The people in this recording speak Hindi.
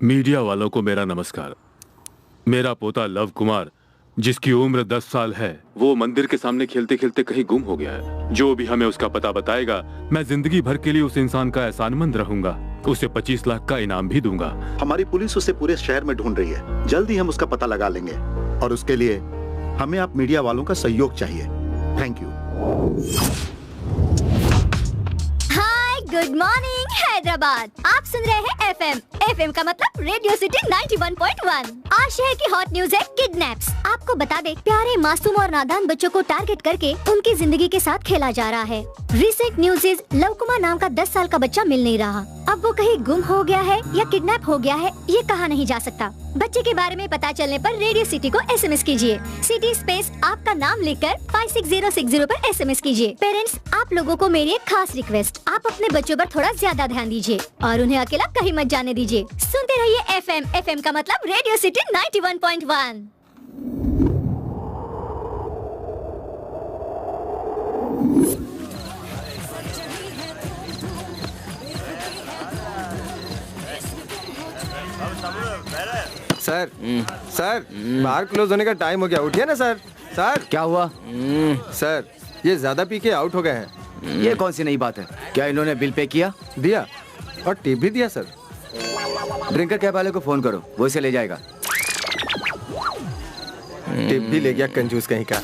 मीडिया वालों को मेरा नमस्कार। मेरा पोता लव कुमार, जिसकी उम्र 10 साल है, वो मंदिर के सामने खेलते खेलते कहीं गुम हो गया है। जो भी हमें उसका पता बताएगा, मैं जिंदगी भर के लिए उस इंसान का एहसानमंद रहूंगा। उसे 25 लाख का इनाम भी दूंगा। हमारी पुलिस उसे पूरे शहर में ढूंढ रही है। जल्दी हम उसका पता लगा लेंगे और उसके लिए हमें आप मीडिया वालों का सहयोग चाहिए। Thank you. Good morning Hyderabad. आप सुन रहे हैं एफएम। एफएम का मतलब रेडियो सिटी 91.1। आज शहर की हॉट न्यूज है किडनैप्स। आपको बता दे, प्यारे मासूम और नादान बच्चों को टारगेट करके उनकी जिंदगी के साथ खेला जा रहा है। Recent news is love Kumar नाम का 10 साल का बच्चा मिल नहीं रहा। अब वो कहीं गुम हो गया है या किडनैप हो गया है, ये कहा नहीं जा सकता। बच्चे के बारे में पता चलने पर रेडियो सिटी को एसएमएस कीजिए। सिटी स्पेस आपका नाम लिखकर 56060 पर एसएमएस कीजिए। पेरेंट्स, आप लोगों को मेरी एक खास रिक्वेस्ट, आप अपने बच्चों पर थोड़ा ज्यादा ध्यान दीजिए और उन्हें अकेला कहीं मत जाने दीजिए। सुनते रहिए एफएम। एफएम का मतलब रेडियो सिटी 91.1। सर सर बार क्लोज होने का टाइम हो गया, उठिए ना सर। सर क्या हुआ? सर ये ज्यादा पी के आउट हो गए हैं। ये कौन सी नई बात है? क्या इन्होंने बिल पे किया? दिया और टिप भी दिया सर। ड्रिंकर कैब वाले को फोन करो, वो इसे ले जाएगा। टिप भी ले गया कंजूस कहीं का।